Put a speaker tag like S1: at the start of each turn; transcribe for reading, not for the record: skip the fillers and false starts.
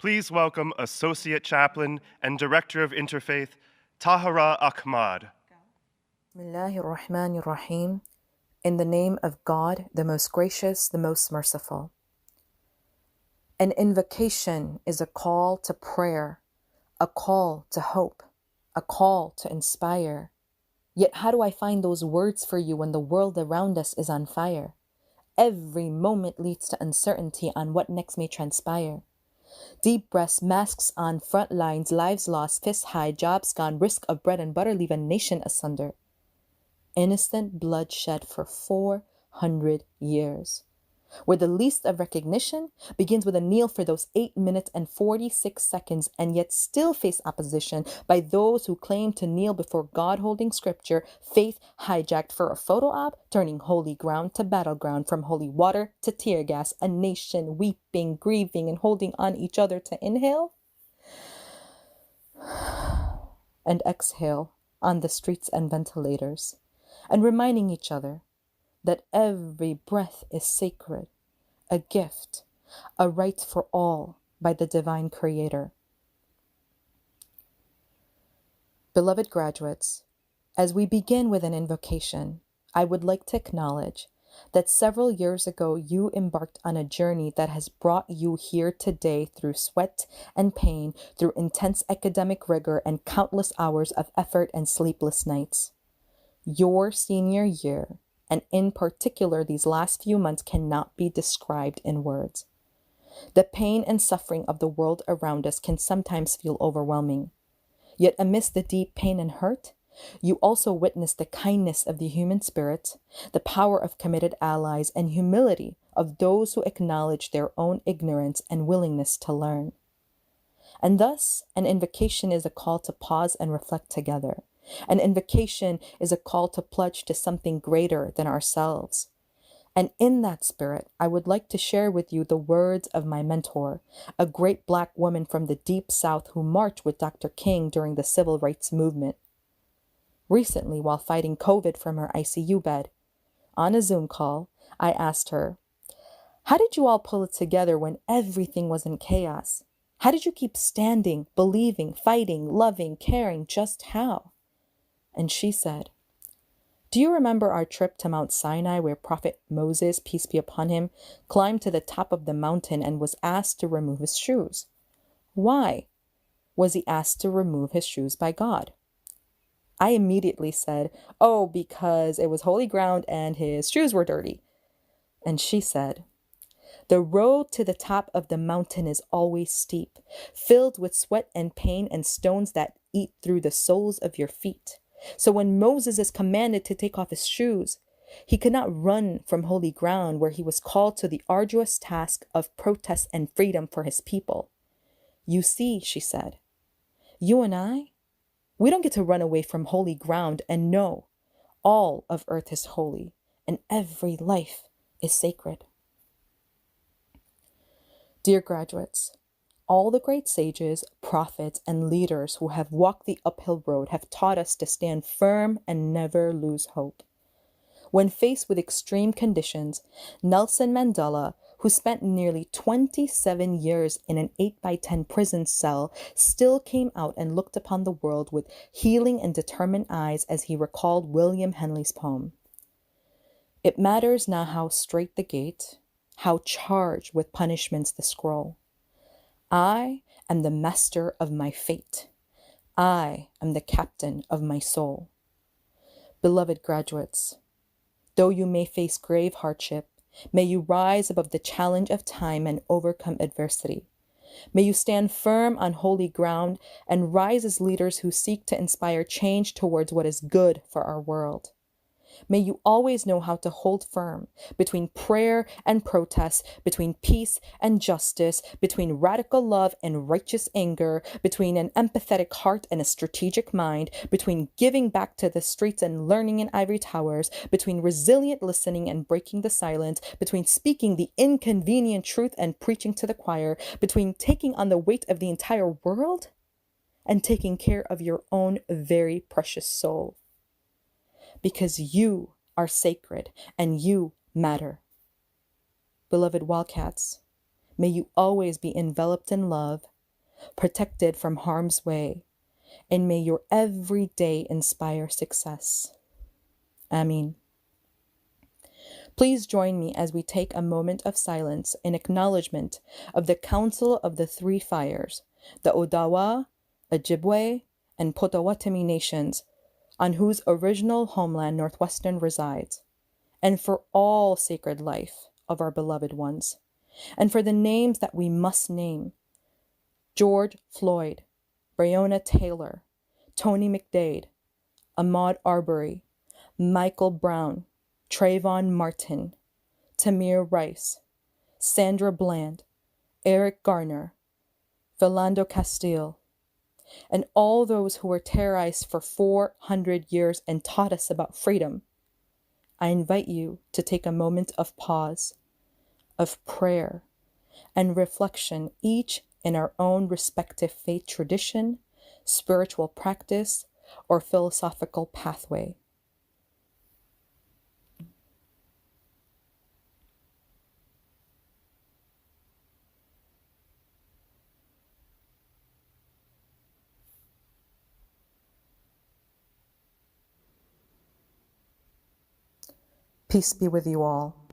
S1: Please welcome Associate Chaplain and Director of Interfaith, Tahera Ahmed.
S2: Bismillahirrahmanirrahim. In the name of God, the most gracious, the most merciful. An invocation is a call to prayer, a call to hope, a call to inspire. Yet how do I find those words for you when the world around us is on fire? Every moment leads to uncertainty on what next may transpire. Deep breaths, masks on, front lines, lives lost, fists high, jobs gone, risk of bread and butter leave a nation asunder. Innocent blood shed for 400 years, where the least of recognition begins with a kneel for those 8 minutes and 46 seconds, and yet still face opposition by those who claim to kneel before God holding scripture, faith hijacked for a photo op, turning holy ground to battleground, from holy water to tear gas, a nation weeping, grieving, and holding on each other to inhale and exhale on the streets and ventilators, and reminding each other that every breath is sacred, a gift, a right for all by the divine creator. Beloved graduates, as we begin with an invocation, I would like to acknowledge that several years ago you embarked on a journey that has brought you here today through sweat and pain, through intense academic rigor and countless hours of effort and sleepless nights. Your senior year, and in particular these last few months, cannot be described in words. The pain and suffering of the world around us can sometimes feel overwhelming. Yet amidst the deep pain and hurt, you also witness the kindness of the human spirit, the power of committed allies, and humility of those who acknowledge their own ignorance and willingness to learn. And thus, an invocation is a call to pause and reflect together. An invocation is a call to pledge to something greater than ourselves. And in that spirit, I would like to share with you the words of my mentor, a great Black woman from the Deep South who marched with Dr. King during the Civil Rights Movement. Recently, while fighting COVID from her ICU bed, on a Zoom call, I asked her, "How did you all pull it together when everything was in chaos? How did you keep standing, believing, fighting, loving, caring? Just how?" And she said, "Do you remember our trip to Mount Sinai where Prophet Moses, peace be upon him, climbed to the top of the mountain and was asked to remove his shoes? Why was he asked to remove his shoes by God?" I immediately said, "Oh, because it was holy ground and his shoes were dirty." And she said, "The road to the top of the mountain is always steep, filled with sweat and pain and stones that eat through the soles of your feet. So when Moses is commanded to take off his shoes, he could not run from holy ground where he was called to the arduous task of protest and freedom for his people. You see," she said, "you and I, we don't get to run away from holy ground, and no, all of earth is holy and every life is sacred." Dear graduates, all the great sages, prophets, and leaders who have walked the uphill road have taught us to stand firm and never lose hope. When faced with extreme conditions, Nelson Mandela, who spent nearly 27 years in an 8x10 prison cell, still came out and looked upon the world with healing and determined eyes, as he recalled William Henley's poem. "It matters not how straight the gate, how charged with punishments the scroll. I am the master of my fate. I am the captain of my soul." Beloved graduates, though you may face grave hardship, may you rise above the challenge of time and overcome adversity. May you stand firm on holy ground and rise as leaders who seek to inspire change towards what is good for our world. May you always know how to hold firm between prayer and protest, between peace and justice, between radical love and righteous anger, between an empathetic heart and a strategic mind, between giving back to the streets and learning in ivory towers, between resilient listening and breaking the silence, between speaking the inconvenient truth and preaching to the choir, between taking on the weight of the entire world and taking care of your own very precious soul. Because you are sacred and you matter. Beloved Wildcats, may you always be enveloped in love, protected from harm's way, and may your every day inspire success. Amin. Please join me as we take a moment of silence in acknowledgement of the Council of the Three Fires, the Odawa, Ojibwe, and Potawatomi nations, on whose original homeland Northwestern resides, and for all sacred life of our beloved ones, and for the names that we must name: George Floyd, Breonna Taylor, Tony McDade, Ahmaud Arbery, Michael Brown, Trayvon Martin, Tamir Rice, Sandra Bland, Eric Garner, Philando Castile, and all those who were terrorized for 400 years and taught us about freedom. I invite you to take a moment of pause, of prayer, and reflection, each in our own respective faith tradition, spiritual practice, or philosophical pathway. Peace be with you all.